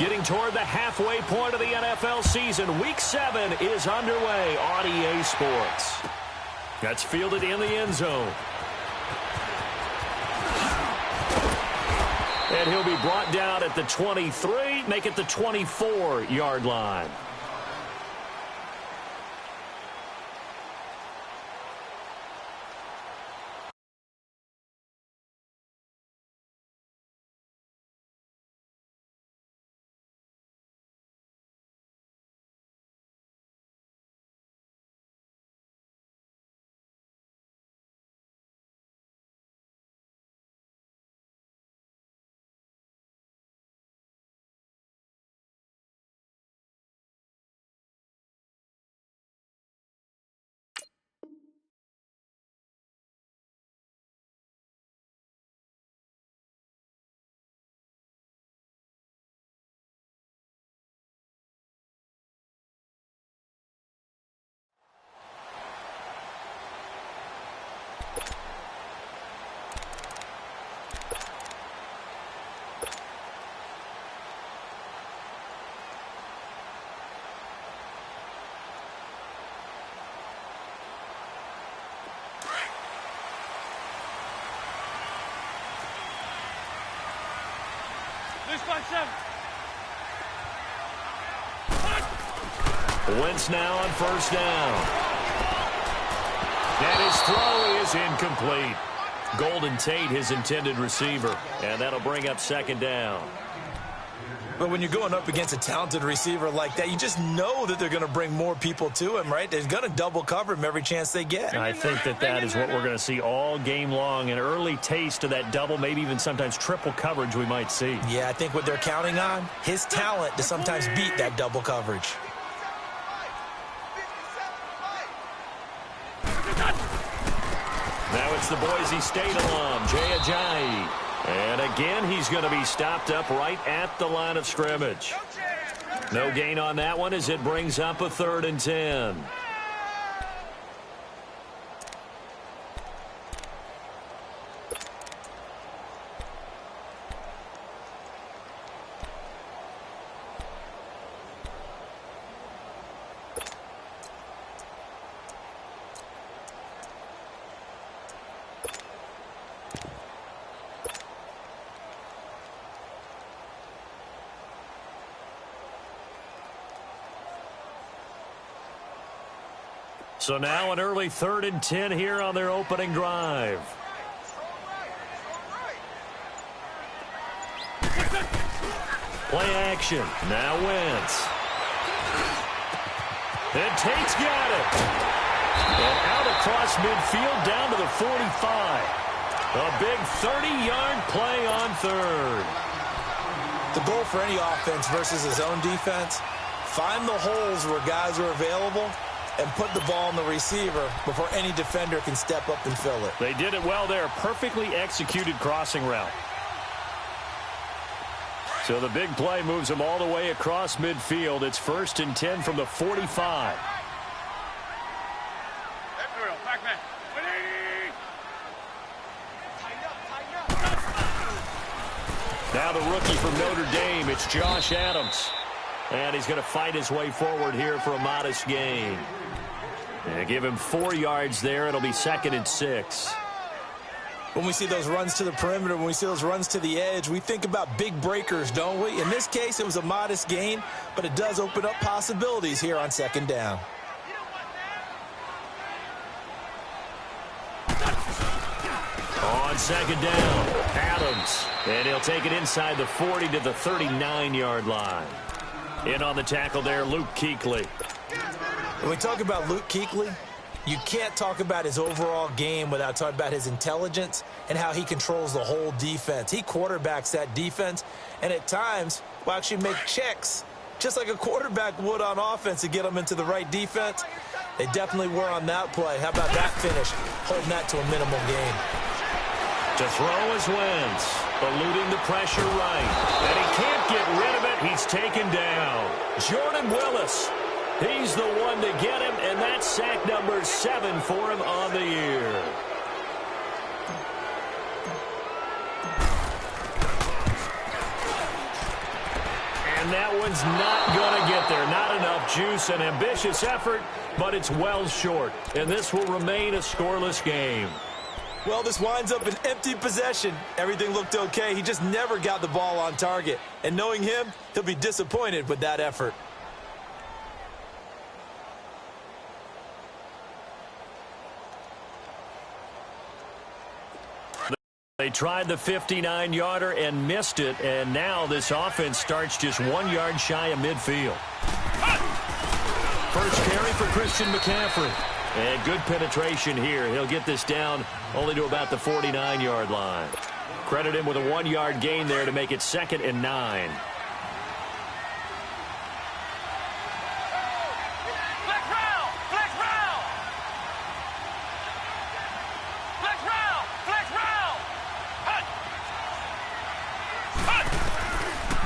Getting toward the halfway point of the NFL season. Week 7 is underway on EA Sports. That's fielded in the end zone. And he'll be brought down at the 23, make it the 24-yard line. Wentz now on first down. And his throw is incomplete. Golden Tate, his intended receiver. And that'll bring up second down. But when you're going up against a talented receiver like that, you just know that they're going to bring more people to him, right? They're going to double cover him every chance they get. I think that is what we're going to see all game long. An early taste of that double, maybe even sometimes triple coverage we might see. Yeah, I think what they're counting on, his talent to sometimes beat that double coverage. Now it's the Boise State alum, Jay Ajayi. And again, he's going to be stopped up right at the line of scrimmage. No gain on that one as it brings up a 3rd and 10. So now an early 3rd and 10 here on their opening drive. Play action. Now Wentz. And Tate's got it. And out across midfield down to the 45. A big 30-yard play on 3rd. The goal for any offense versus his own defense, find the holes where guys are available and put the ball on the receiver before any defender can step up and fill it. They did it well there. Perfectly executed crossing route. So the big play moves them all the way across midfield. It's 1st and 10 from the 45. Now the rookie from Notre Dame, it's Josh Adams. And he's going to fight his way forward here for a modest gain. And give him 4 yards there. It'll be 2nd and 6. When we see those runs to the perimeter, when we see those runs to the edge, we think about big breakers, don't we? In this case, it was a modest gain, but it does open up possibilities here on 2nd down. On 2nd down, Adams. And he'll take it inside the 40 to the 39-yard line. In on the tackle there, Luke Kuechly. When we talk about Luke Kuechly, you can't talk about his overall game without talking about his intelligence and how he controls the whole defense. He quarterbacks that defense, and at times will actually make checks, just like a quarterback would on offense to get them into the right defense. They definitely were on that play. How about that finish, holding that to a minimal gain. To throw is Wentz, eluding the pressure right. And he can't get rid of it. He's taken down. Jordan Willis. He's the one to get him, and that's sack number 7 for him on the year. And that one's not going to get there. Not enough juice. An ambitious effort, but it's well short. And this will remain a scoreless game. Well, this winds up an empty possession. Everything looked okay. He just never got the ball on target. And knowing him, he'll be disappointed with that effort. They tried the 59-yarder and missed it, and now this offense starts just 1 yard shy of midfield. First carry for Christian McCaffrey. And good penetration here. He'll get this down only to about the 49-yard line. Credit him with a 1 yard gain there to make it 2nd and 9.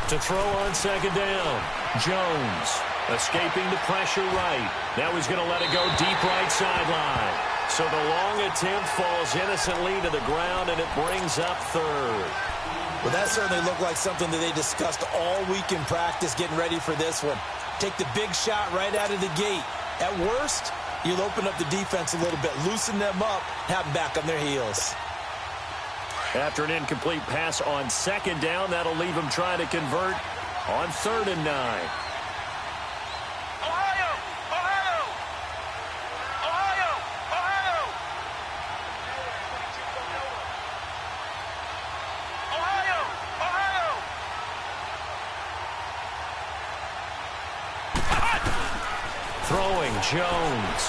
To throw on 2nd down. Jones escaping the pressure right. Now he's going to let it go deep right sideline. So the long attempt falls innocently to the ground, and it brings up 3rd. Well, that certainly looked like something that they discussed all week in practice getting ready for this one. Take the big shot right out of the gate. At worst, you'll open up the defense a little bit, loosen them up, have them back on their heels. After an incomplete pass on 2nd down, that'll leave him trying to convert on 3rd and 9. Ohio! Ohio! Ohio! Ohio! Ohio! Ohio! Throwing Jones.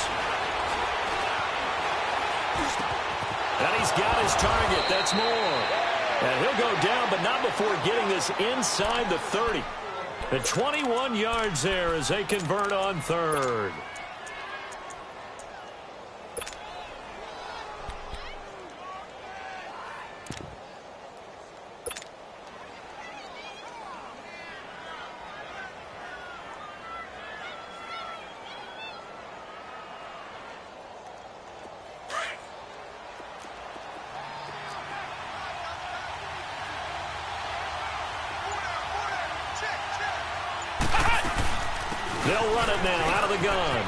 And he's got his target. That's more. And he'll go down, but not before getting this inside the 30. The 21 yards there as they convert on 3rd. They'll run it now out of the gun.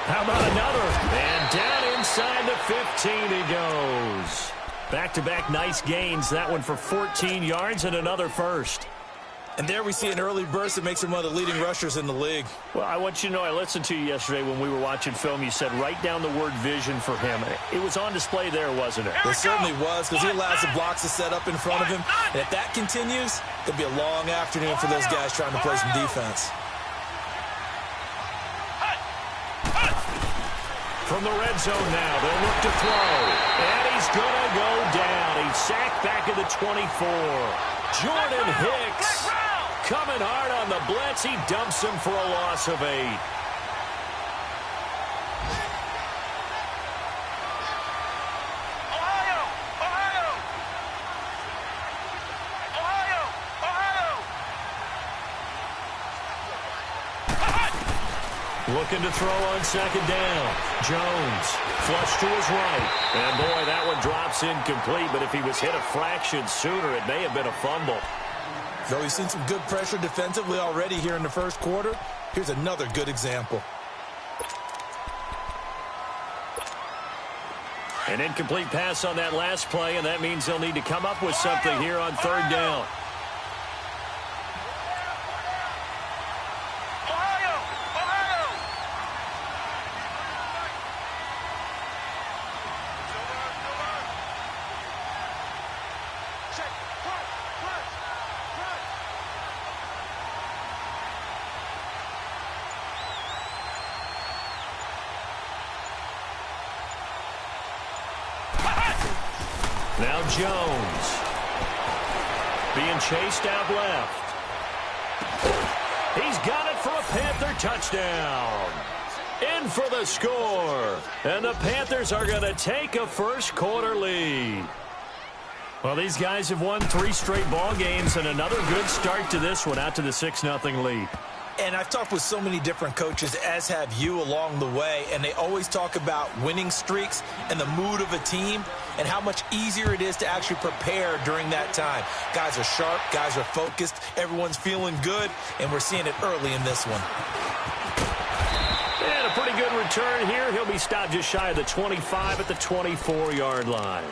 How about another? And down inside the 15 he goes. Back-to-back nice gains. That one for 14 yards and another first. And there we see an early burst that makes him one of the leading rushers in the league. Well, I want you to know, I listened to you yesterday when we were watching film. You said write down the word vision for him. It was on display there, wasn't it? It certainly was, because he allows the blocks to set up in front of him. And if that continues, it'll be a long afternoon for those guys trying to play some defense. From the red zone now, they'll look to throw. And he's going to go down. He's sacked back at the 24. Jordan Hicks coming hard on the blitz. He dumps him for a loss of 8. Ohio! Ohio! Ohio! Ohio! Looking to throw on 2nd down. Jones flush to his right. And boy, that one drops incomplete. But if he was hit a fraction sooner, it may have been a fumble. Though we've seen some good pressure defensively already here in the first quarter, here's another good example. An incomplete pass on that last play, and that means they'll need to come up with something here on 3rd down. Now Jones being chased out left. He's got it for a Panther touchdown. In for the score. And the Panthers are going to take a first quarter lead. Well, these guys have won 3 straight ball games and another good start to this one out to the 6-0 lead. And I've talked with so many different coaches, as have you, along the way, and they always talk about winning streaks and the mood of a team and how much easier it is to actually prepare during that time. Guys are sharp, guys are focused, everyone's feeling good, and we're seeing it early in this one. And a pretty good return here. He'll be stopped just shy of the 25 at the 24-yard line.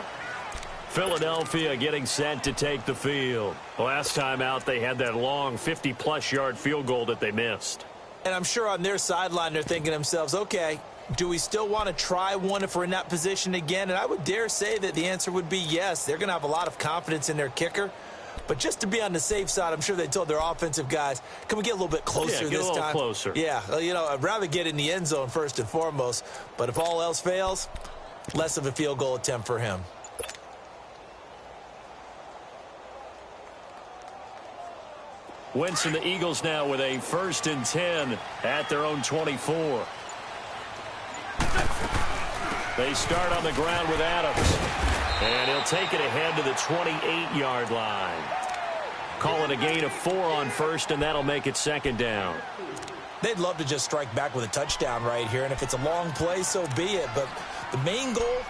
Philadelphia getting set to take the field. Last time out, they had that long 50-plus yard field goal that they missed. And I'm sure on their sideline, they're thinking to themselves, okay, do we still want to try one if we're in that position again? And I would dare say that the answer would be yes. They're going to have a lot of confidence in their kicker. But just to be on the safe side, I'm sure they told their offensive guys, can we get a little bit closer this time? Closer. Yeah, I'd rather get in the end zone first and foremost. But if all else fails, less of a field goal attempt for him. Wentz and the Eagles now with a 1st and 10 at their own 24. They start on the ground with Adams. And he'll take it ahead to the 28-yard line. Call it a gain of 4 on 1st, and that'll make it 2nd down. They'd love to just strike back with a touchdown right here, and if it's a long play, so be it. But the main goal,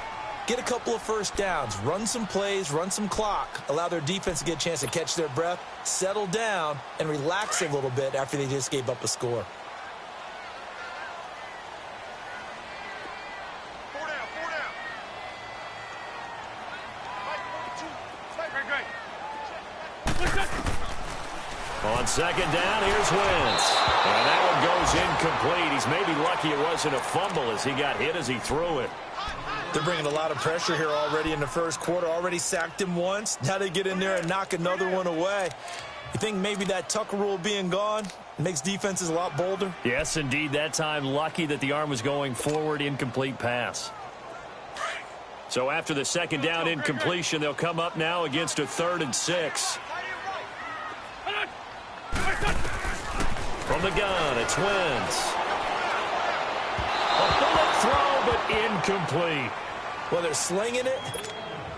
get a couple of 1st downs, run some plays, run some clock, allow their defense to get a chance to catch their breath, settle down, and relax a little bit after they just gave up a score. On 2nd down, here's Wentz. And that one goes incomplete. He's maybe lucky it wasn't a fumble as he got hit as he threw it. They're bringing a lot of pressure here already in the first quarter. Already sacked him once. Now they get in there and knock another one away. You think maybe that Tucker rule being gone makes defenses a lot bolder? Yes, indeed. That time, lucky that the arm was going forward. Incomplete pass. So after the 2nd down incompletion, they'll come up now against a 3rd and 6. From the gun, it's Wentz. A bullet throw, but incomplete. Well, they're slinging it,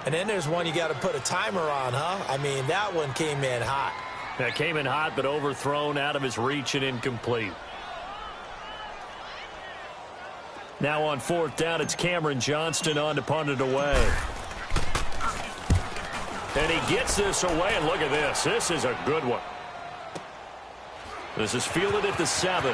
and then there's one you got to put a timer on, huh? I mean, that one came in hot. That came in hot, but overthrown, out of his reach, and incomplete. Now on 4th down, it's Cameron Johnston on to punt it away. And he gets this away, and look at this. This is a good one. This is fielded at the 7.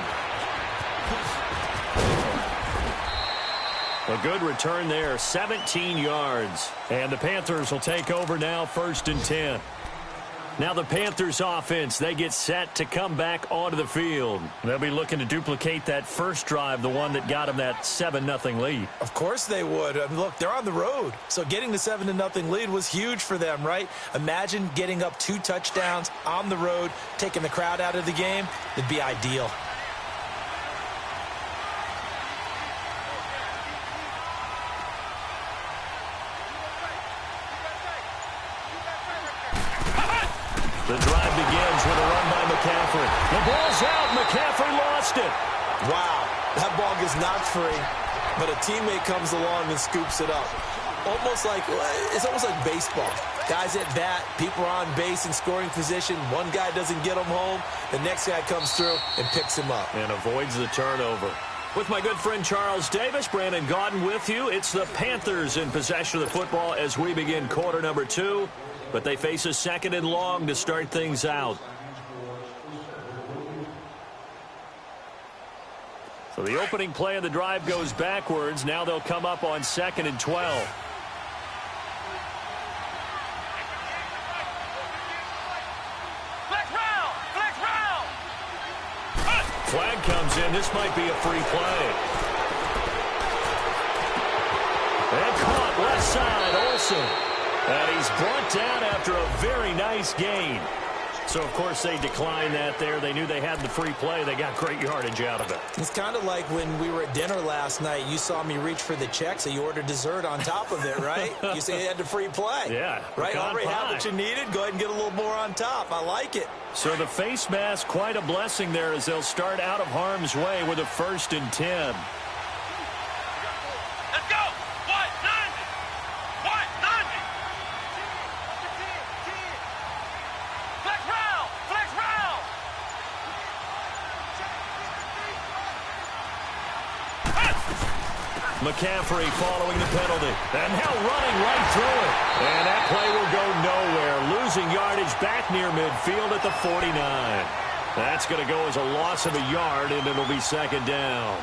A good return there, 17 yards. And the Panthers will take over now, 1st and 10. Now the Panthers offense, they get set to come back onto the field. They'll be looking to duplicate that first drive, the one that got them that 7-0 lead. Of course they would. I mean, look, they're on the road. So getting the 7-0 lead was huge for them, right? Imagine getting up 2 touchdowns on the road, taking the crowd out of the game. It'd be ideal. The drive begins with a run by McCaffrey. The ball's out. McCaffrey lost it. Wow, that ball gets knocked free, but a teammate comes along and scoops it up. It's almost like baseball. Guys at bat, people are on base in scoring position. One guy doesn't get him home. The next guy comes through and picks him up. And avoids the turnover. With my good friend Charles Davis, Brandon Gaudin with you. It's the Panthers in possession of the football as we begin quarter number 2. But they face a 2nd and long to start things out. So the opening play of the drive goes backwards. Now they'll come up on 2nd and 12. Flag comes in. This might be a free play. And caught left side, Olsen. And he's brought down after a very nice gain. So, of course, they declined that there. They knew they had the free play. They got great yardage out of it. It's kind of like when we were at dinner last night. You saw me reach for the check, so you ordered dessert on top of it, right? You say you had the free play. Yeah. Right? Already have what you needed. Go ahead and get a little more on top. I like it. So the face mask, quite a blessing there as they'll start out of harm's way with a 1st and 10. Let's go! What? 90! What? 90! Flex round! Flex round! McCaffrey following the penalty. And now running right through it. And that play will go nowhere. Losing yardage back near midfield at the 49. That's going to go as a loss of a yard, and it'll be second down.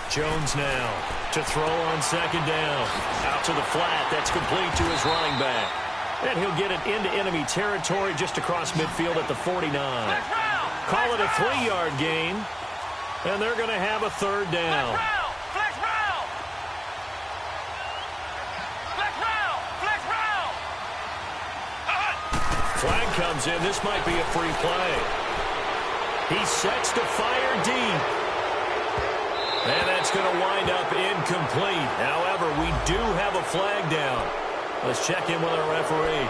Jones now to throw on second down. Out to the flat. That's complete to his running back. And he'll get it into enemy territory just across midfield at the 49. Call it a 3-yard gain. And they're going to have a third down. Flag comes in. This might be a free play. He sets to fire deep. And that's going to wind up incomplete. However, we do have a flag down. Let's check in with our referee.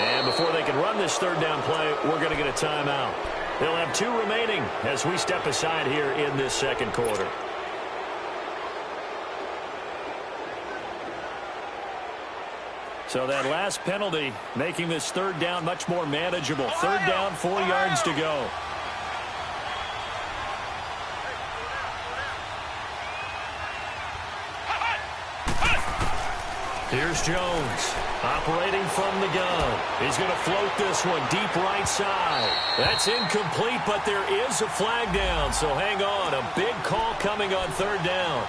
And before they can run this third down play, we're going to get a timeout. They'll have 2 remaining as we step aside here in this second quarter. So that last penalty making this third down much more manageable. Third down, 4 yards to go. Here's Jones, operating from the gun. He's going to float this one deep right side. That's incomplete, but there is a flag down, so hang on. A big call coming on third down.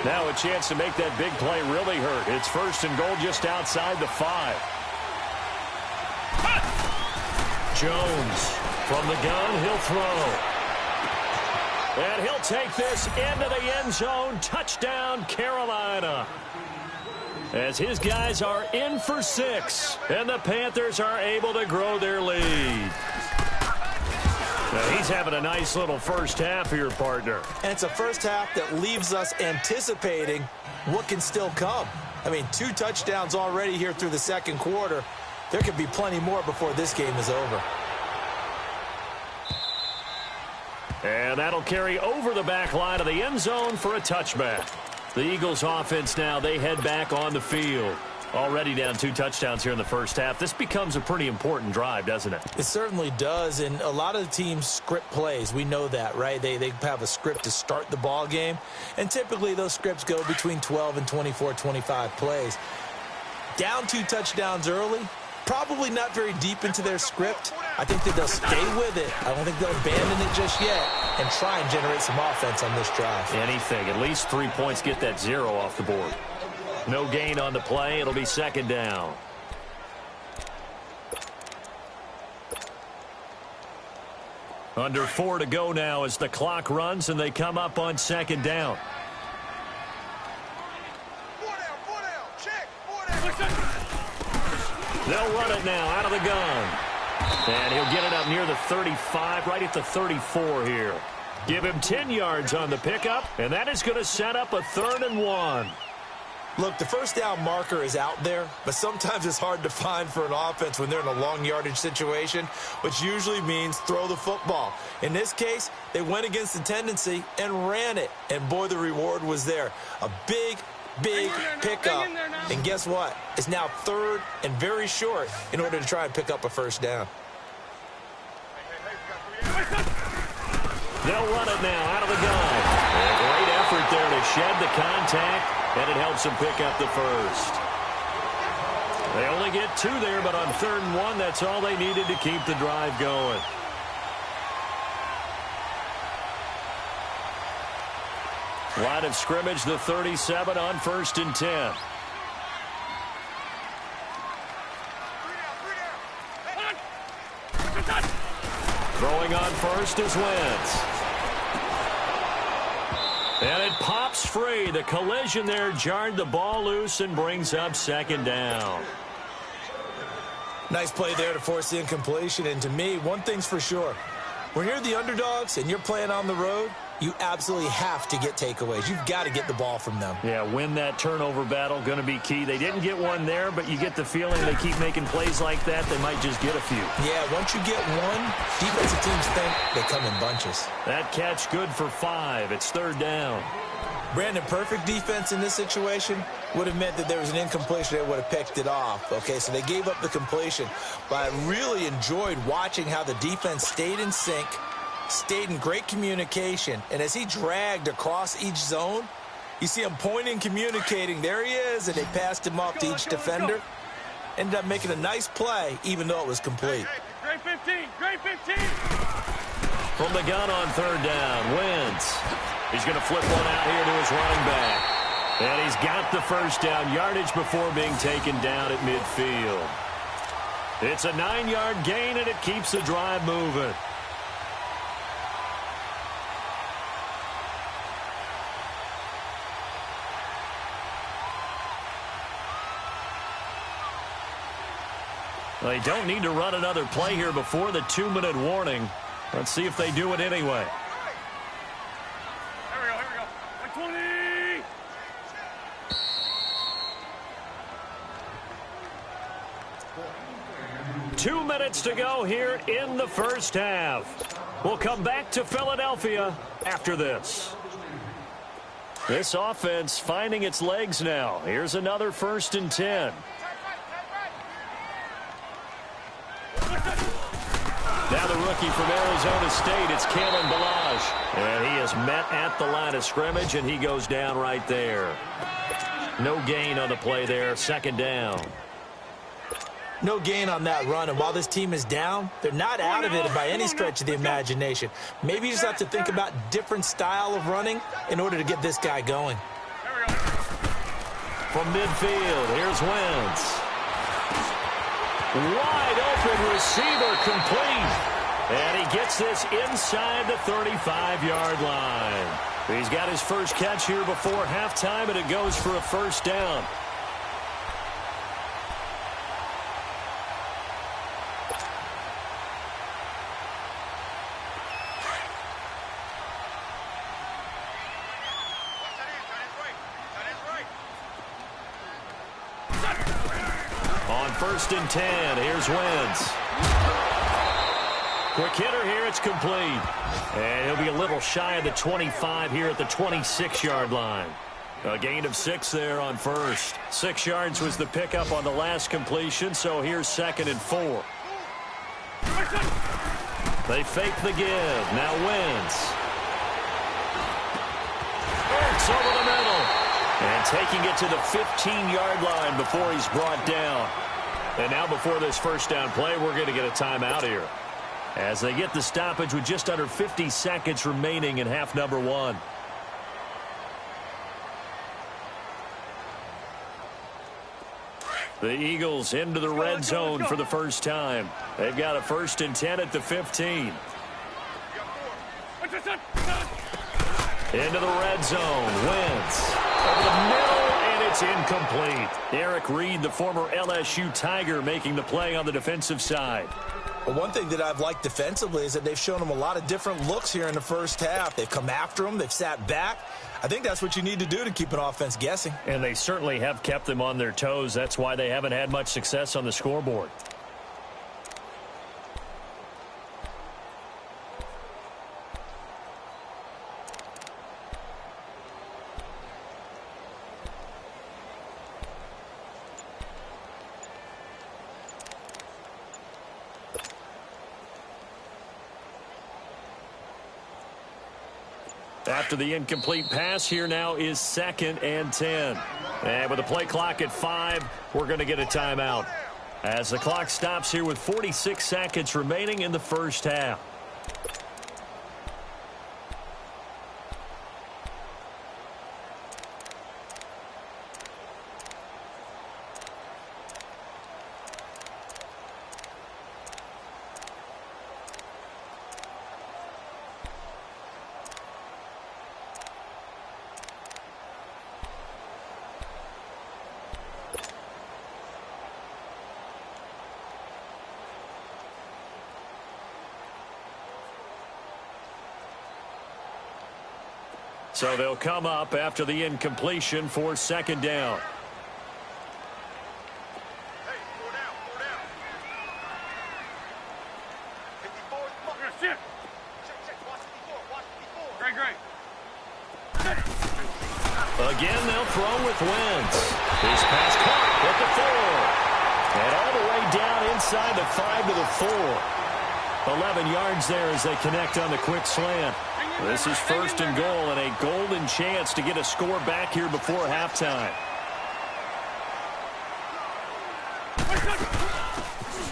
Now a chance to make that big play really hurt. It's first and goal just outside the 5. Jones, from the gun, he'll throw. And he'll take this into the end zone. Touchdown, Carolina. As his guys are in for 6. And the Panthers are able to grow their lead. Now he's having a nice little first half here, partner. And it's a first half that leaves us anticipating what can still come. I mean, 2 touchdowns already here through the second quarter. There could be plenty more before this game is over. And that'll carry over the back line of the end zone for a touchback. The Eagles offense now, they head back on the field. Already down 2 touchdowns here in the first half. This becomes a pretty important drive, doesn't it? It certainly does, and a lot of the teams script plays. We know that, right? They have a script to start the ball game, and typically those scripts go between 12 and 24, 25 plays. Down 2 touchdowns early, probably not very deep into their script. I think that they'll stay with it. I don't think they'll abandon it just yet and try and generate some offense on this drive. Anything. At least 3 points, get that 0 off the board. No gain on the play. It'll be second down. Under 4 to go now as the clock runs and they come up on second down. They'll run it now out of the gun. And he'll get it up near the 35, right at the 34 here. Give him 10 yards on the pickup, and that is going to set up a 3rd and 1. Look, the first down marker is out there, but sometimes it's hard to find for an offense when they're in a long yardage situation, which usually means throw the football. In this case, they went against the tendency and ran it, and boy, the reward was there. A big pickup, and guess what? It's now 3rd and very short in order to try and pick up a first down. They'll run it now out of the gun. A great effort there to shed the contact, and it helps them pick up the first. They only get 2 there, but on 3rd and 1, that's all they needed to keep the drive going. Line of scrimmage, the 37 on 1st and 10. Throwing on first is Wentz. And it pops free. The collision there jarred the ball loose and brings up second down. Nice play there to force the incompletion. And to me, one thing's for sure. When you're the underdogs and you're playing on the road, you absolutely have to get takeaways. You've got to get the ball from them. Yeah, win that turnover battle, going to be key. They didn't get one there, but you get the feeling they keep making plays like that, they might just get a few. Yeah, once you get one, defensive teams think they come in bunches. That catch good for 5. It's 3rd down. Brandon, perfect defense in this situation would have meant that there was an incompletion. They would have picked it off. Okay, so they gave up the completion. But I really enjoyed watching how the defense stayed in sync, stayed in great communication. And as he dragged across each zone, you see him pointing, communicating. There he is, and they passed him off to each defender. Ended up making a nice play, even though it was complete. Great 15. Great 15. From the gun on 3rd down, Wentz. He's going to flip one out here to his running back. And he's got the first down yardage before being taken down at midfield. It's a 9-yard gain, and it keeps the drive moving. They don't need to run another play here before the 2-minute warning. Let's see if they do it anyway. Here we go. 120. 2 minutes to go here in the first half. We'll come back to Philadelphia after this. This offense finding its legs now. Here's another 1st and 10. Now the rookie from Arizona State, it's Kalen Ballage. And he is met at the line of scrimmage, and he goes down right there. No gain on the play there, 2nd down. No gain on that run, and while this team is down, they're not out of it by any stretch of the imagination. Maybe you just have to think about different style of running in order to get this guy going. From midfield, here's Wentz. Wide open receiver complete. And he gets this inside the 35-yard line. He's got his first catch here before halftime, and it goes for a 1st down. On 1st and 10, here's Wentz. Quick hitter here, it's complete. And he'll be a little shy of the 25 here at the 26-yard line. A gain of 6 there on 1st. 6 yards was the pickup on the last completion, so here's 2nd and 4. They fake the give. Now Wentz. It's over the middle. And taking it to the 15-yard line before he's brought down. And now before this 1st down play, we're going to get a timeout here, as they get the stoppage with just under 50 seconds remaining in half number 1. The Eagles into the red zone for the first time. They've got a 1st and 10 at the 15. Into the red zone. Wentz over the middle, and it's incomplete. Eric Reed, the former LSU Tiger, making the play on the defensive side. Well, one thing that I've liked defensively is that they've shown them a lot of different looks here in the first half. They've come after them. They've sat back. I think that's what you need to do to keep an offense guessing. And they certainly have kept them on their toes. That's why they haven't had much success on the scoreboard. After the incomplete pass, here now is 2nd and 10. And with the play clock at 5, we're going to get a timeout, as the clock stops here with 46 seconds remaining in the first half. So they'll come up after the incompletion for second down. Again, they'll throw with Wentz. His pass caught at the 4. And all the way down inside the 5 to the 4. 11 yards there as they connect on the quick slant. This is first and goal and a golden chance to get a score back here before halftime.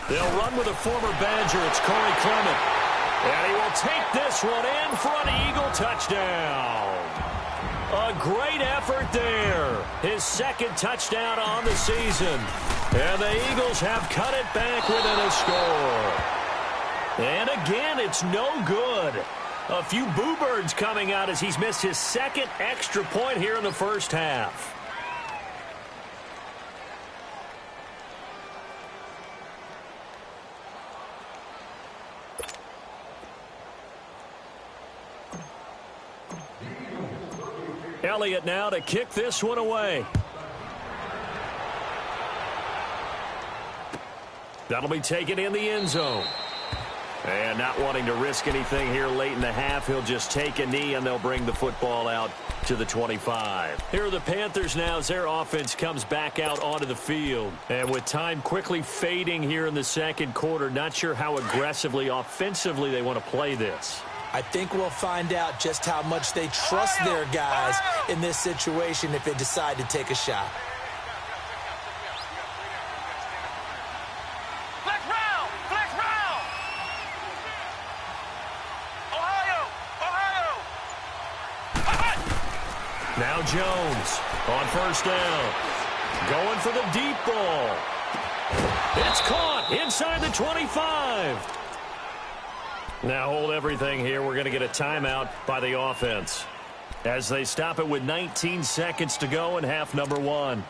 They'll run with a former Badger. It's Corey Clement. And he will take this one in for an Eagle touchdown. A great effort there. His second touchdown on the season. And the Eagles have cut it back within a score. And again, it's no good. A few boo birds coming out as he's missed his second extra point here in the first half. Elliott now to kick this one away. That'll be taken in the end zone. And not wanting to risk anything here late in the half, he'll just take a knee and they'll bring the football out to the 25. Here are the Panthers now as their offense comes back out onto the field. And with time quickly fading here in the second quarter, not sure how aggressively, offensively they want to play this. I think we'll find out just how much they trust their guys in this situation if they decide to take a shot. Now Jones on first down. Going for the deep ball. It's caught inside the 25. Now hold everything here. We're going to get a timeout by the offense as they stop it with 19 seconds to go in half number 1.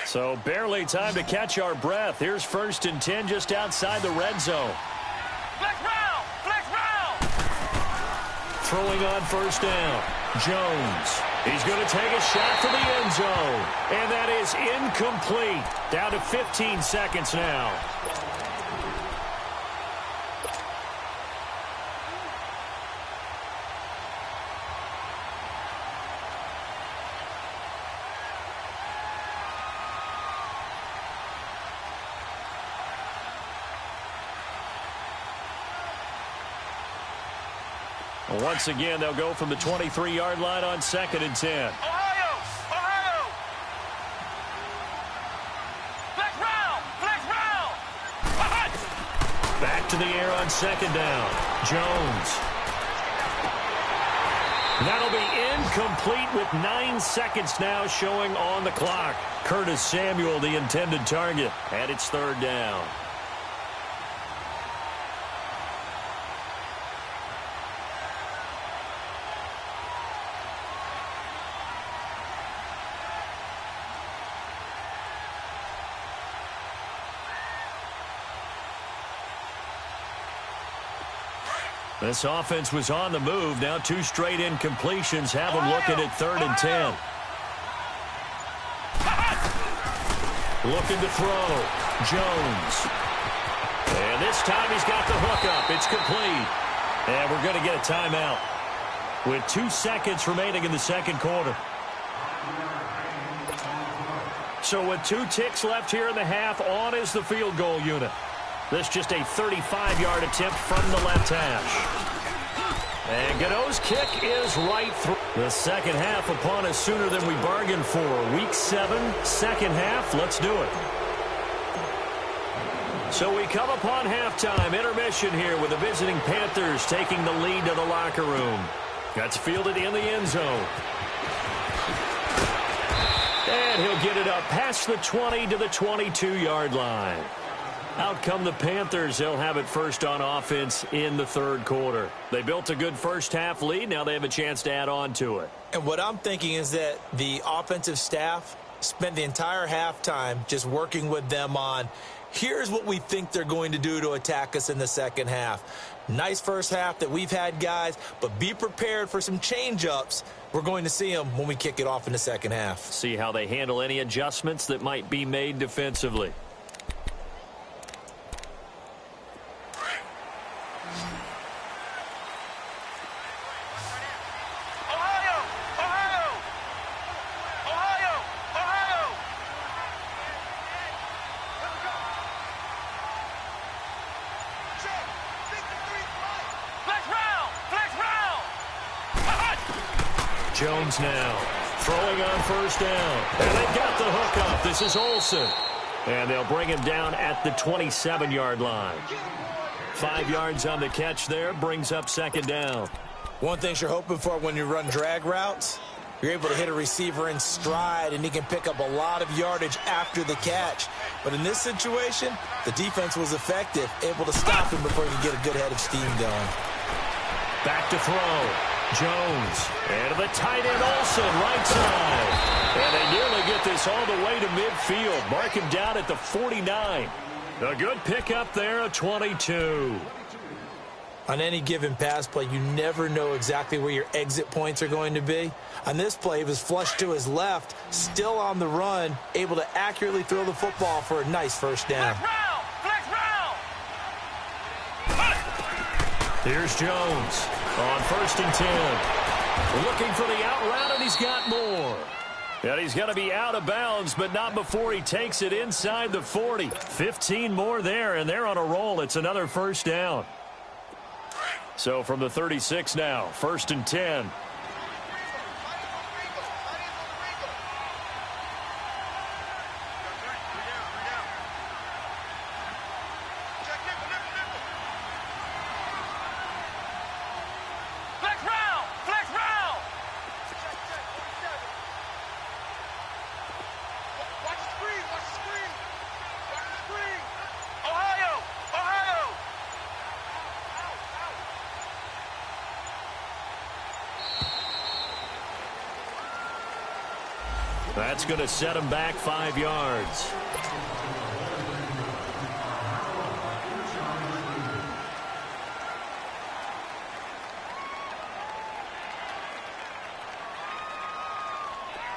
So barely time to catch our breath. Here's first and 10 just outside the red zone. Flex round! Flex round! Throwing on first down. Jones. He's going to take a shot for the end zone. And that is incomplete. Down to 15 seconds now. Once again, they'll go from the 23-yard line on second and 10. Ohio! Ohio! Flex round! Flex round! Back to the air on second down. Jones. That'll be incomplete with 9 seconds now showing on the clock. Curtis Samuel, the intended target, and it's third down. This offense was on the move. Now 2 straight incompletions have them looking at third and 10. Looking to throw. Jones. And this time he's got the hook up. It's complete. And we're going to get a timeout with 2 seconds remaining in the second quarter. So with 2 ticks left here in the half, on is the field goal unit. This just a 35-yard attempt from the left hash. And Godot's kick is right through. The second half upon us sooner than we bargained for. Week 7, second half. Let's do it. So we come upon halftime. Intermission here with the visiting Panthers taking the lead to the locker room. That's fielded in the end zone. And he'll get it up past the 20 to the 22-yard line. Out come the Panthers. They'll have it first on offense in the third quarter. They built a good first half lead. Now they have a chance to add on to it. And what I'm thinking is that the offensive staff spent the entire halftime just working with them on, Here's what we think they're going to do to attack us in the second half. Nice first half that we've had, guys, but be prepared for some change-ups. We're going to see them when we kick it off in the second half. See how they handle any adjustments that might be made defensively. Jones now throwing on first down. And they've got the hook up. This is Olsen. And they'll bring him down at the 27-yard line. 5 yards on the catch there. Brings up second down. One thing you're hoping for when you run drag routes, you're able to hit a receiver in stride, and he can pick up a lot of yardage after the catch. But in this situation, the defense was effective, able to stop him before he could get a good head of steam going. Back to throw. Jones. And to the tight end, Olsen, right side. And they nearly get this all the way to midfield. Mark him down at the 49. A good pickup there, a 22. On any given pass play, you never know exactly where your exit points are going to be. On this play, he was flushed to his left, still on the run, able to accurately throw the football for a nice first down. Flex round. Here's Jones on 1st and 10. Looking for the out route, and he's got more. And he's going to be out of bounds, but not before he takes it inside the 40. 15 more there, and they're on a roll. It's another first down. So from the 36 now, 1st and 10. That's going to set him back 5 yards.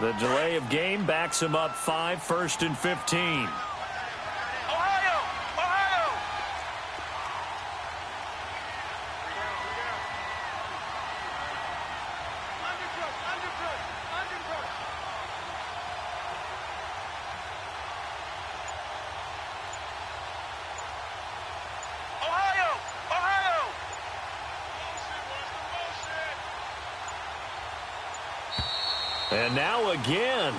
The delay of game backs him up 5, 1st and 15. And now again,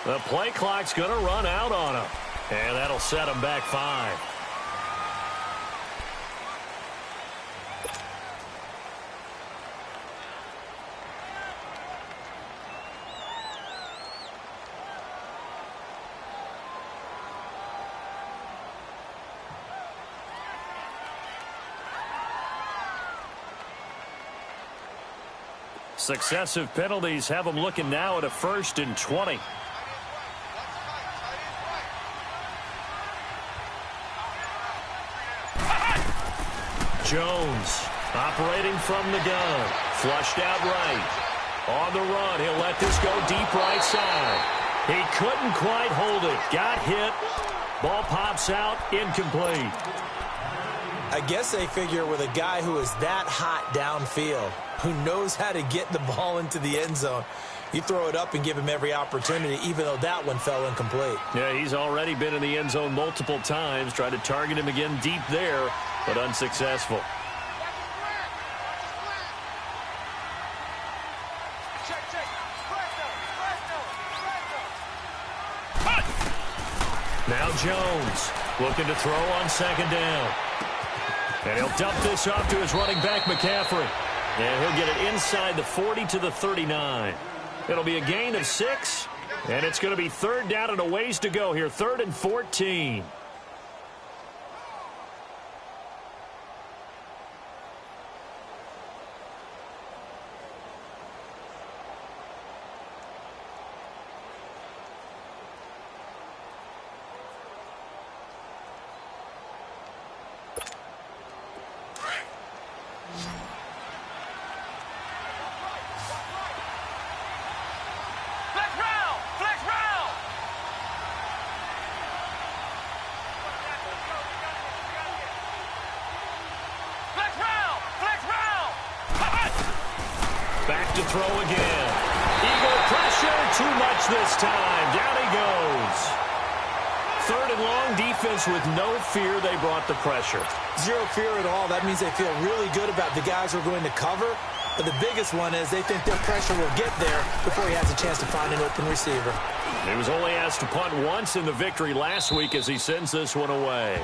the play clock's going to run out on him. And that'll set him back 5. Successive penalties have them looking now at a 1st and 20. Jones operating from the gun. Flushed out right. On the run, he'll let this go deep right side. He couldn't quite hold it. Got hit. Ball pops out. Incomplete. I guess they figure with a guy who is that hot downfield, who knows how to get the ball into the end zone, you throw it up and give him every opportunity, even though that one fell incomplete. Yeah, he's already been in the end zone multiple times. Tried to target him again deep there, but unsuccessful. Now Jones looking to throw on 2nd down. And he'll dump this off to his running back, McCaffrey. And he'll get it inside the 40 to the 39. It'll be a gain of 6. And it's going to be 3rd down and a ways to go here. 3rd and 14. throw again. Eagle pressure, too much this time. Down he goes. Third and long, defense with no fear. They brought the pressure. Zero fear at all. That means they feel really good about the guys who are going to cover. But the biggest one is they think their pressure will get there before he has a chance to find an open receiver. He was only asked to punt once in the victory last week as he sends this one away.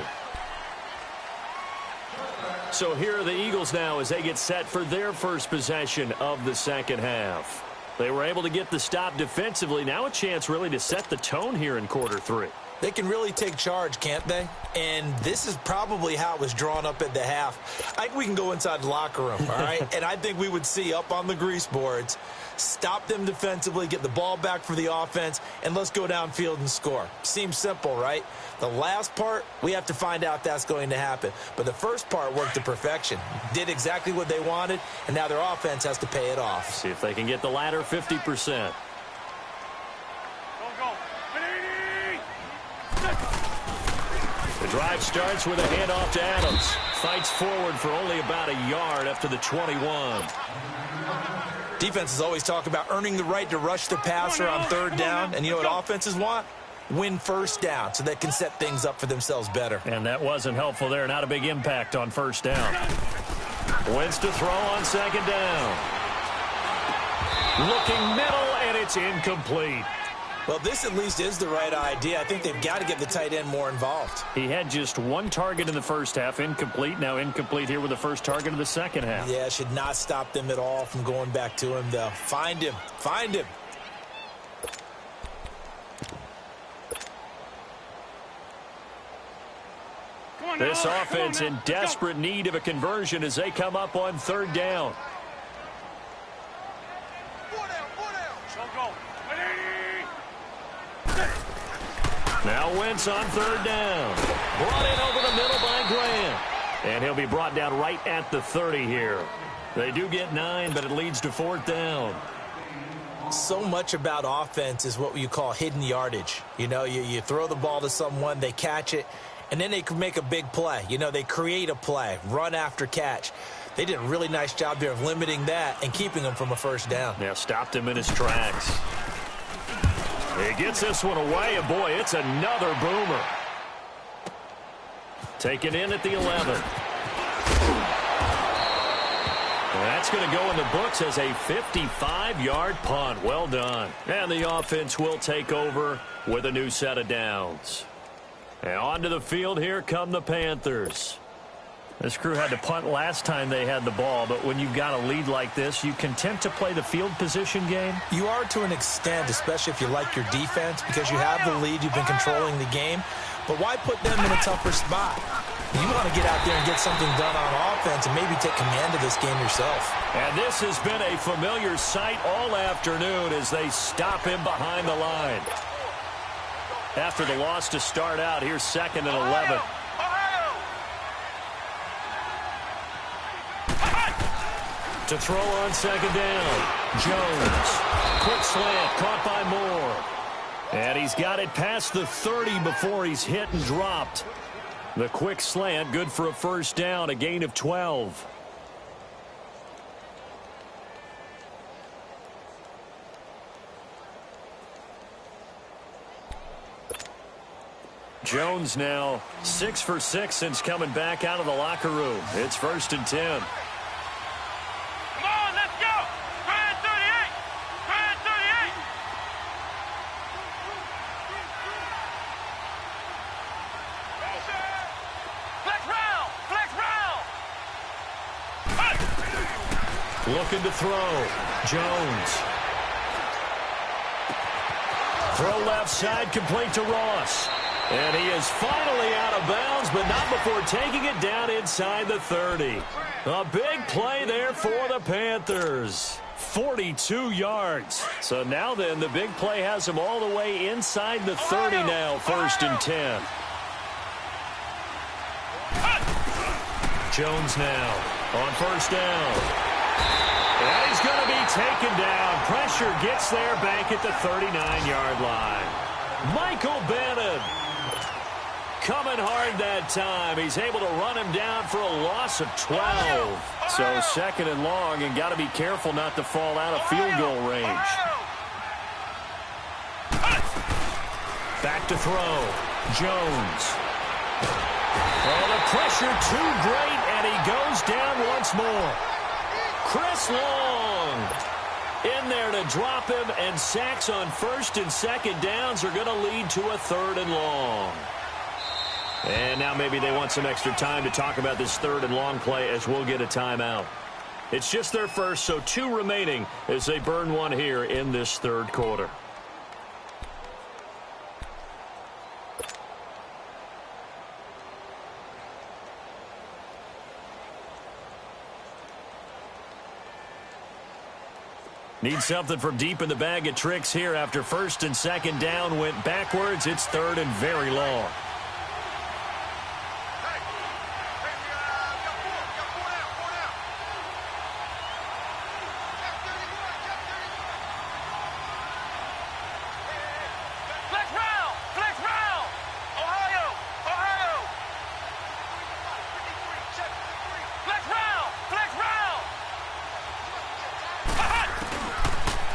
So here are the Eagles now as they get set for their first possession of the second half. They were able to get the stop defensively. Now a chance really to set the tone here in quarter three. They can really take charge, can't they? And this is probably how it was drawn up at the half. I think we can go inside the locker room, all right? And I think we would see up on the grease boards, stop them defensively, get the ball back for the offense, and let's go downfield and score. Seems simple, right? The last part, we have to find out if that's going to happen. But the first part worked to perfection. Did exactly what they wanted, and now their offense has to pay it off. See if they can get the latter 50%. The drive starts with a handoff to Adams. Fights forward for only about a yard up to the 21. Defenses always talk about earning the right to rush the passer on third down. And you know what offenses want? Win first down so they can set things up for themselves better. And that wasn't helpful there. Not a big impact on first down. Wins to throw on second down. Looking middle, and it's incomplete. Well, this at least is the right idea. I think they've got to get the tight end more involved. He had just one target in the first half, incomplete. Now incomplete here with the first target of the second half. Yeah, should not stop them at all from going back to him, though. Find him. Find him. This offense in desperate need of a conversion as they come up on third down. Now Wentz on third down. Brought in over the middle by Grant. And he'll be brought down right at the 30 here. They do get 9, but it leads to fourth down. So much about offense is what you call hidden yardage. You know, you throw the ball to someone, they catch it, and then they can make a big play. You know, they create a play, run after catch. They did a really nice job there of limiting that and keeping him from a first down. Yeah, stopped him in his tracks. He gets this one away, and boy, it's another boomer. Taken in at the 11. That's going to go in the books as a 55-yard punt. Well done. And the offense will take over with a new set of downs. And onto the field, here come the Panthers. This crew had to punt last time they had the ball, but when you've got a lead like this, you content to play the field position game? You are to an extent, especially if you like your defense, because you have the lead, you've been controlling the game. But why put them in a tougher spot? You want to get out there and get something done on offense and maybe take command of this game yourself. And this has been a familiar sight all afternoon as they stop him behind the line. After the loss to start out, here's second and 11. To throw on second down, Jones. Quick slant, caught by Moore. And he's got it past the 30 before he's hit and dropped. The quick slant, good for a first down, a gain of 12. Jones now 6 for 6 since coming back out of the locker room. It's 1st and 10. Looking to throw. Jones. Throw left side, complete to Ross. And he is finally out of bounds, but not before taking it down inside the 30. A big play there for the Panthers. 42 yards. So now then, the big play has him all the way inside the 30 now, 1st and 10. Jones now on first down. And he's going to be taken down. Pressure gets there back at the 39-yard line. Michael Bannon. coming hard that time. He's able to run him down for a loss of 12. So second and long, and got to be careful not to fall out of field goal range. Back to throw. Jones. Oh, the pressure too great, and he goes down once more. Chris Long in there to drop him, and sacks on first and second downs are going to lead to a third and long. And now maybe they want some extra time to talk about this third and long play as we'll get a timeout. It's just their first, so 2 remaining as they burn one here in this third quarter. Need something from deep in the bag of tricks here after first and second down went backwards. It's third and very long.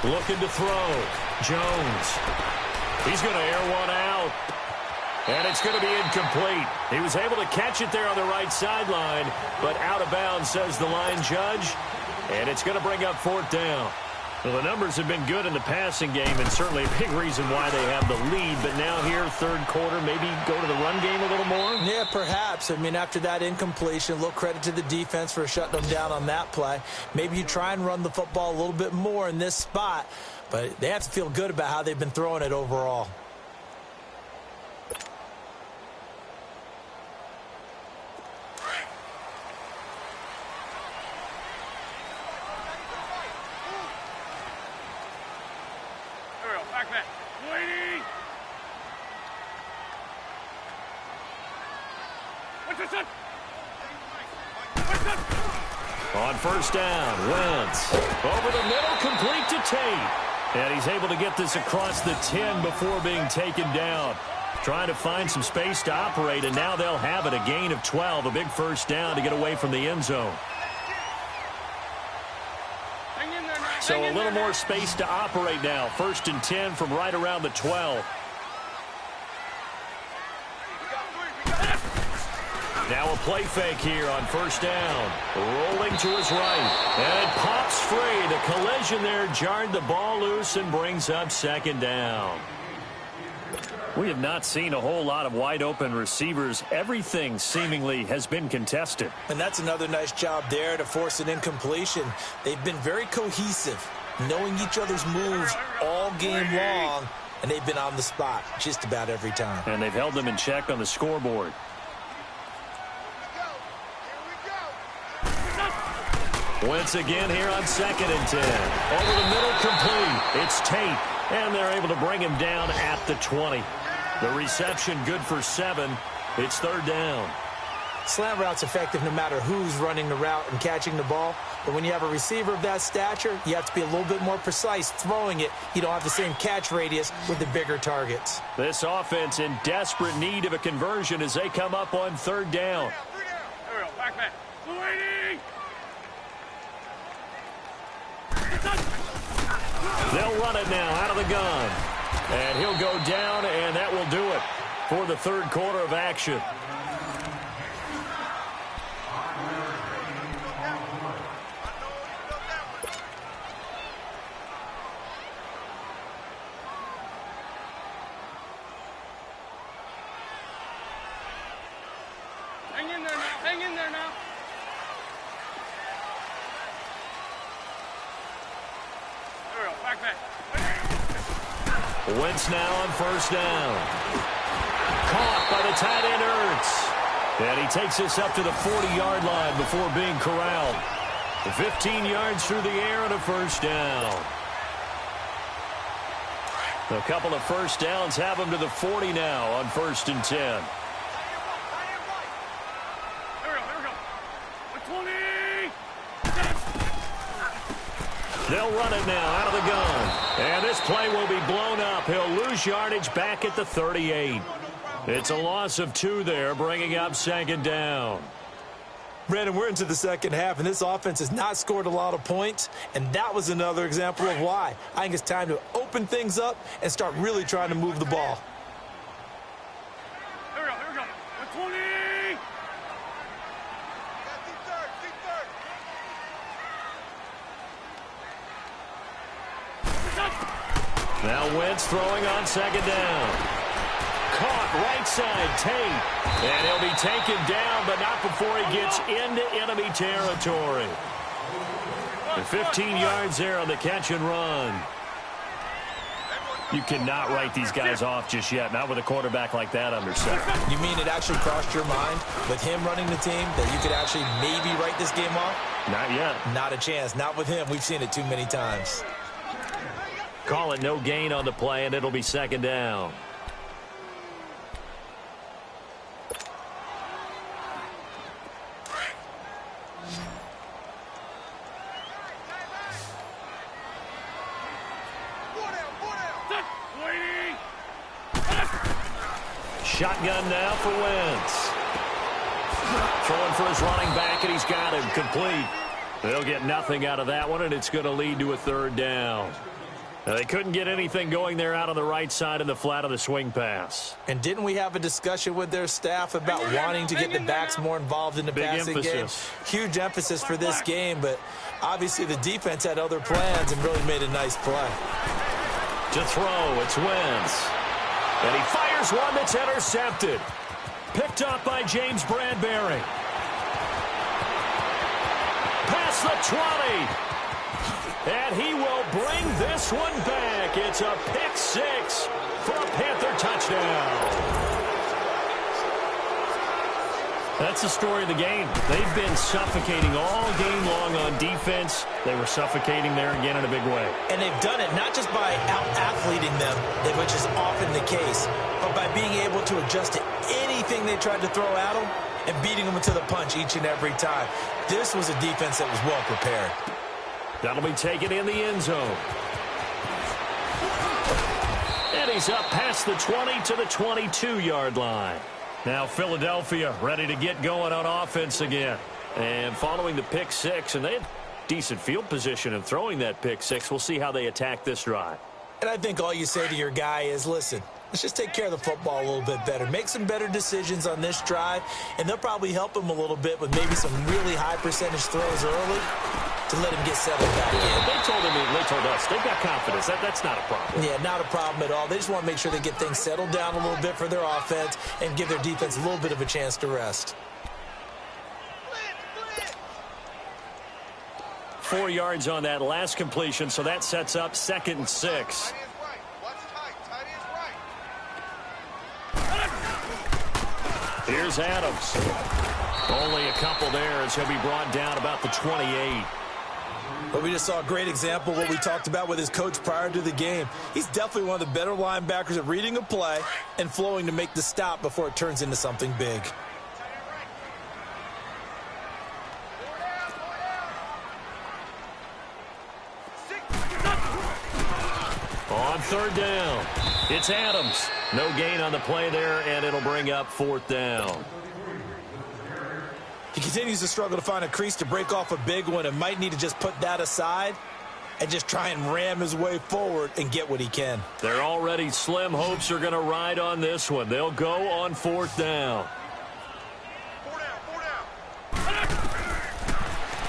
Looking to throw. Jones. He's going to air one out. And it's going to be incomplete. He was able to catch it there on the right sideline, but out of bounds, says the line judge. And it's going to bring up fourth down. Well, the numbers have been good in the passing game, and certainly a big reason why they have the lead. But now here, third quarter, maybe go to the run game a little more? Yeah, perhaps. I mean, after that incompletion, a little credit to the defense for shutting them down on that play. Maybe you try and run the football a little bit more in this spot, but they have to feel good about how they've been throwing it overall. On first down, Wentz. Over the middle, complete to Tate. And he's able to get this across the 10 before being taken down. Trying to find some space to operate, and now they'll have it. A gain of 12, a big first down to get away from the end zone. So a little more space to operate now. First and 10 from right around the 12. Now a play fake here on first down. Rolling to his right. And it pops free. The collision there jarred the ball loose and brings up second down. We have not seen a whole lot of wide open receivers. Everything seemingly has been contested. And that's another nice job there to force an incompletion. They've been very cohesive, knowing each other's moves all game long, and they've been on the spot just about every time. And they've held them in check on the scoreboard. Wentz again here on second and 10. Over the middle, complete. It's Tate, and they're able to bring him down at the 20. The reception good for 7. It's third down. Slant route's effective no matter who's running the route and catching the ball. But when you have a receiver of that stature, you have to be a little bit more precise throwing it. You don't have the same catch radius with the bigger targets. This offense in desperate need of a conversion as they come up on third down. They'll run it now out of the gun. And he'll go down, and that will do it for the third quarter of action. Hang in there now. Hang in there now. Wentz now on first down. Caught by the tight end Ertz. And he takes us up to the 40-yard line before being corralled. 15 yards through the air and a first down. A couple of first downs have him to the 40 now on first and 10. They'll run it now out of the gun. And this play will be blown up. He'll lose yardage back at the 38. It's a loss of 2 there, bringing up second down. Brandon, we're into the second half, and this offense has not scored a lot of points, and that was another example of why. I think it's time to open things up and start really trying to move the ball. Here we go. 120. Now Wentz throwing on second down. Caught right side, Tate. And he'll be taken down, but not before he gets into enemy territory. And 15 yards there on the catch and run. You cannot write these guys off just yet, not with a quarterback like that under center. You mean it actually crossed your mind with him running the team that you could actually maybe write this game off? Not yet. Not a chance. Not with him. We've seen it too many times. Call it no gain on the play, and it'll be second down. Shotgun now for Wentz. Throwing for his running back, and he's got him complete. They'll get nothing out of that one, and it's going to lead to a third down. Now, they couldn't get anything going there out on the right side in the flat of the swing pass. And didn't we have a discussion with their staff about wanting to get the backs more involved in the passing game? Huge emphasis for this game, but obviously the defense had other plans and really made a nice play. To throw, it's Wentz. And he fires one that's intercepted. Picked up by James Bradbury. Past the 20. And he will bring this one back. It's a pick 6 for a Panther touchdown. That's the story of the game. They've been suffocating all game long on defense. They were suffocating there again in a big way. And they've done it not just by out-athleting them, which is often the case, but by being able to adjust to anything they tried to throw at them and beating them to the punch each and every time. This was a defense that was well prepared. That'll be taken in the end zone. And he's up past the 20 to the 22-yard line. Now Philadelphia ready to get going on offense again. And following the pick 6, and they had decent field position in throwing that pick 6. We'll see how they attack this drive. And I think all you say to your guy is, listen, let's just take care of the football a little bit better. Make some better decisions on this drive, and they'll probably help him a little bit with maybe some really high percentage throws early to let him get settled back in. They told us they've got confidence. That's not a problem. Yeah, not a problem at all. They just want to make sure they get things settled down a little bit for their offense and give their defense a little bit of a chance to rest. 4 yards on that last completion, so that sets up 2nd and 6. Here's Adams. Only a couple there as he'll be brought down about the 28. But we just saw a great example of what we talked about with his coach prior to the game. He's definitely one of the better linebackers at reading a play and flowing to make the stop before it turns into something big. On 3rd down, it's Adams. No gain on the play there, and it'll bring up 4th down. He continues to struggle to find a crease to break off a big one and might need to just put that aside and just try and ram his way forward and get what he can. They're already slim hopes are going to ride on this one. They'll go on 4th down.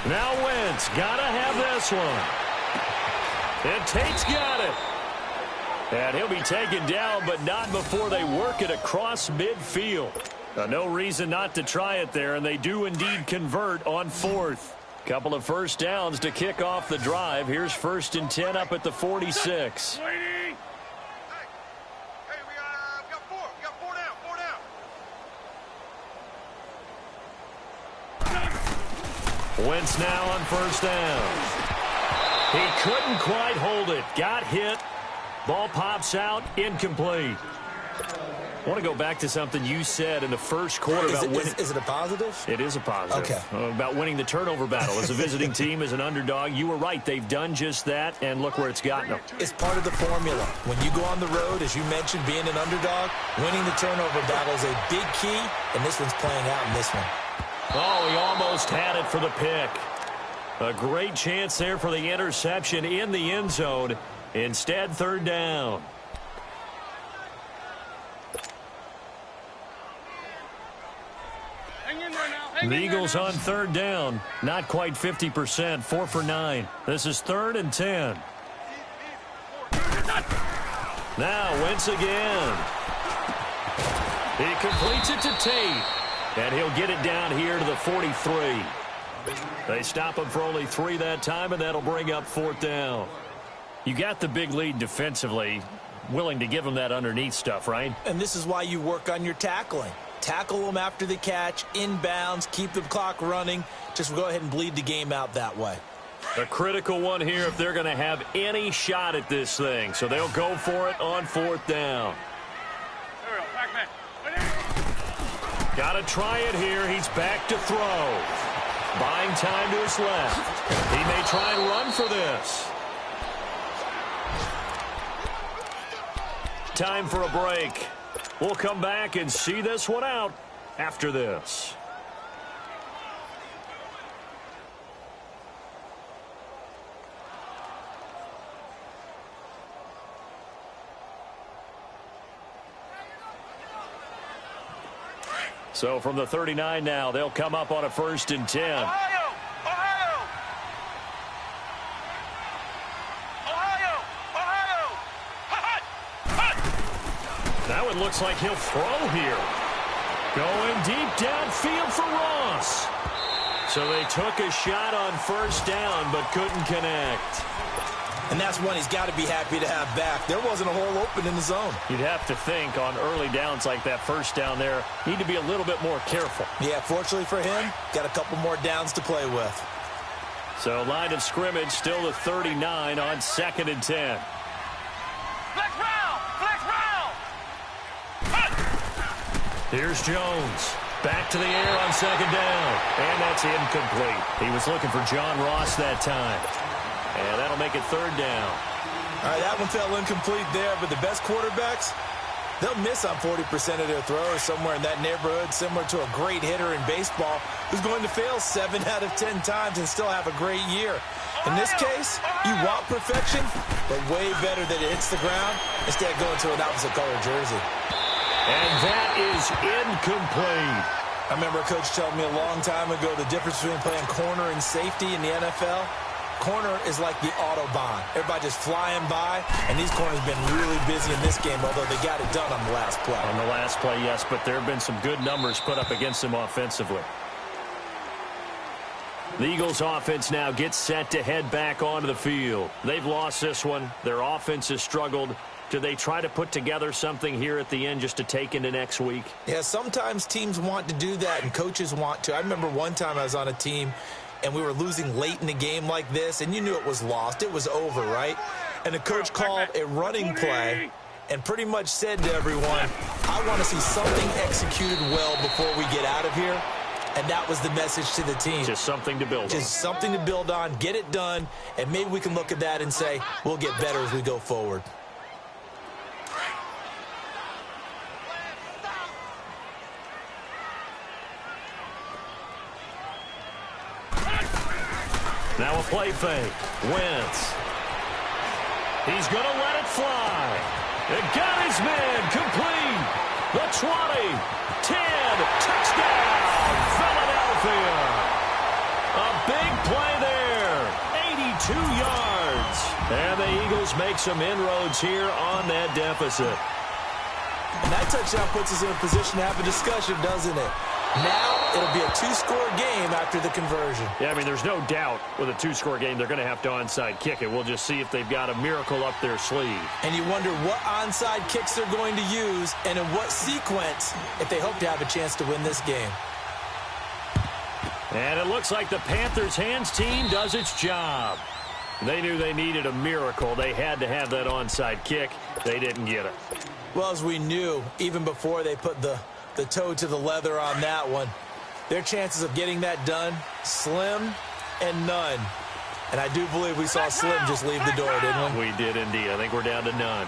Now Wentz got to have this one. And Tate's got it. And he'll be taken down, but not before they work it across midfield. No reason not to try it there, and they do indeed convert on 4th. Couple of first downs to kick off the drive. Here's 1st and 10 up at the 46. Wentz now on 1st down. He couldn't quite hold it. Got hit. Ball pops out. Incomplete. I want to go back to something you said in the first quarter about winning. Is it a positive? It is a positive. Okay. About winning the turnover battle. As a visiting team, as an underdog, you were right. They've done just that, and look where it's gotten them. It's part of the formula. When you go on the road, as you mentioned, being an underdog, winning the turnover battle is a big key, and this one's playing out in this one. Oh, he almost had it for the pick. A great chance there for the interception in the end zone. Instead, third down. The Eagles on third down. Not quite 50%. 4 for 9. This is 3rd and 10. Now Wentz again. He completes it to Tate. And he'll get it down here to the 43. They stop him for only 3 that time, and that'll bring up 4th down. You got the big lead defensively. Willing to give him that underneath stuff, right? And this is why you work on your tackling. Tackle them after the catch, inbounds, keep the clock running. Just go ahead and bleed the game out that way. A critical one here if they're going to have any shot at this thing. So they'll go for it on 4th down. Got to try it here. He's back to throw. Buying time to his left. He may try and run for this. Time for a break. We'll come back and see this one out after this. So from the 39 now, they'll come up on a 1st and 10. Ohio! Ohio! Ohio! Ohio! Hot! Hot! Now it looks like he'll throw here. Going deep downfield for Ross. So they took a shot on 1st down but couldn't connect. And that's one he's got to be happy to have back. There wasn't a hole open in the zone. You'd have to think on early downs like that 1st down there, need to be a little bit more careful. Yeah, fortunately for him, got a couple more downs to play with. So line of scrimmage still the 39 on 2nd and 10. Flex round! Flex round! Hot! Here's Jones. Back to the air on 2nd down. And that's incomplete. He was looking for John Ross that time. And that'll make it 3rd down. All right, that one fell incomplete there, but the best quarterbacks, they'll miss on 40% of their throws somewhere in that neighborhood, similar to a great hitter in baseball who's going to fail 7 out of 10 times and still have a great year. In this case, you want perfection, but way better that it hits the ground instead of going to an opposite color jersey. And that is incomplete. I remember a coach telling me a long time ago the difference between playing corner and safety in the NFL. Corner is like the Autobahn. Everybody just flying by, and these corners have been really busy in this game, although they got it done on the last play. On the last play, yes, but there have been some good numbers put up against them offensively. The Eagles' offense now gets set to head back onto the field. They've lost this one. Their offense has struggled. Do they try to put together something here at the end just to take into next week? Yeah, sometimes teams want to do that, and coaches want to. I remember one time I was on a team, and we were losing late in the game like this, and you knew it was lost. It was over, right? And the coach called a running play and pretty much said to everyone, I want to see something executed well before we get out of here. And that was the message to the team. Just something to build on. Just something to build on, get it done, and maybe we can look at that and say, we'll get better as we go forward. Now a play fake. Wentz. He's going to let it fly. It got his man complete. The 20, 10, touchdown, Philadelphia. A big play there. 82 yards. And the Eagles make some inroads here on that deficit. And that touchdown puts us in a position to have a discussion, doesn't it? Now it'll be a 2-score game after the conversion. Yeah, I mean, there's no doubt with a 2-score game they're going to have to onside kick it. We'll just see if they've got a miracle up their sleeve. And you wonder what onside kicks they're going to use and in what sequence if they hope to have a chance to win this game. And it looks like the Panthers' hands team does its job. They knew they needed a miracle. They had to have that onside kick. They didn't get it. Well, as we knew, even before they put the toe to the leather on that one, their chances of getting that done, slim and none. And I do believe we saw Slim just leave the door, didn't we? We did indeed. I think we're down to none.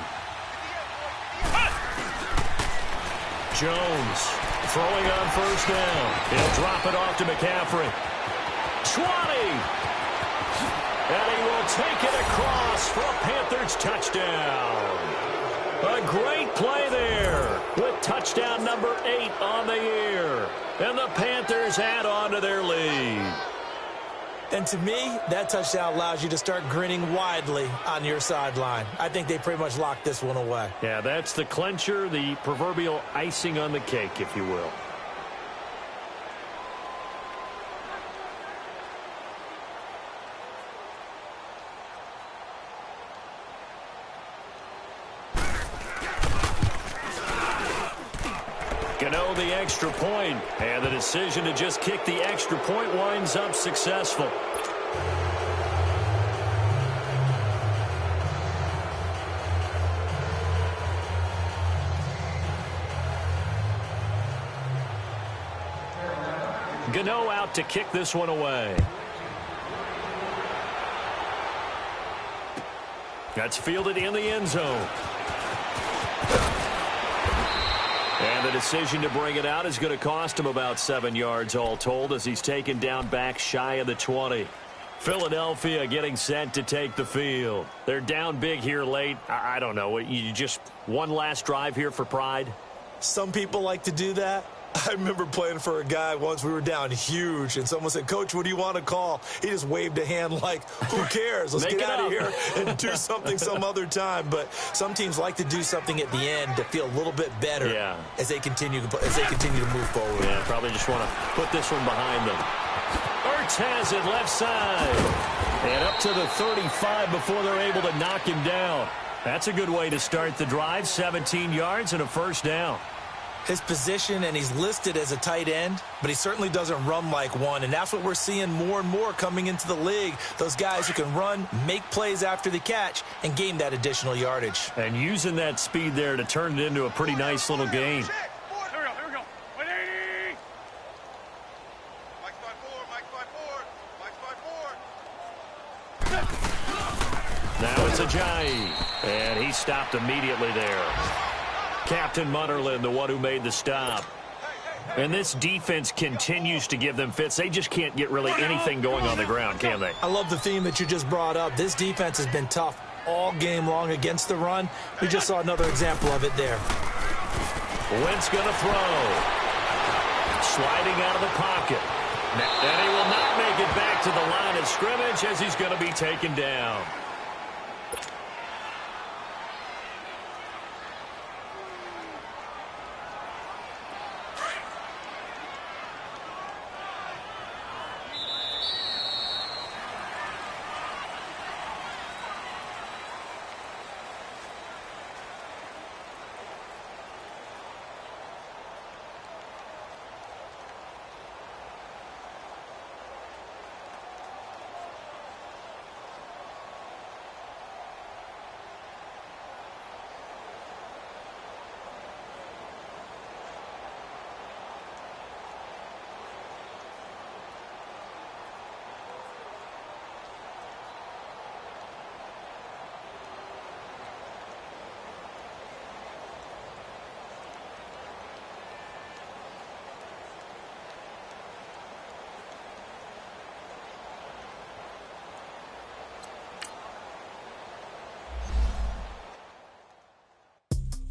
Jones throwing on first down. He'll drop it off to McCaffrey. 20! And he will take it across for a Panthers touchdown. A great play there with touchdown number 8 on the year. And the Panthers add on to their lead. And to me, that touchdown allows you to start grinning widely on your sideline. I think they pretty much locked this one away. Yeah, that's the clincher, the proverbial icing on the cake, if you will. Gano the extra point, and the decision to just kick the extra point winds up successful. Gano out to kick this one away. That's fielded in the end zone. And the decision to bring it out is going to cost him about 7 yards all told as he's taken down back shy of the 20. Philadelphia getting set to take the field. They're down big here late. I don't know. You just one last drive here for pride? Some people like to do that. I remember playing for a guy once. We were down huge, and someone said, "Coach, what do you want to call?" He just waved a hand like, who cares? Let's get out of here and do something some other time. But some teams like to do something at the end to feel a little bit better as they continue to move forward. Yeah, probably just want to put this one behind them. Ertz has it left side. And up to the 35 before they're able to knock him down. That's a good way to start the drive. 17 yards and a first down. His position, and he's listed as a tight end, but he certainly doesn't run like one, and that's what we're seeing more and more coming into the league. Those guys who can run, make plays after the catch, and gain that additional yardage. And using that speed there to turn it into a pretty nice little gain. Here we go. 180. Mike's by 4. Now it's Ajayi, and he stopped immediately there. Captain Munnerlyn, the one who made the stop. And this defense continues to give them fits. They just can't get really anything going on the ground, can they? I love the theme that you just brought up. This defense has been tough all game long against the run. We just saw another example of it there. Wentz going to throw. Sliding out of the pocket. And he will not make it back to the line of scrimmage as he's going to be taken down.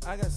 I got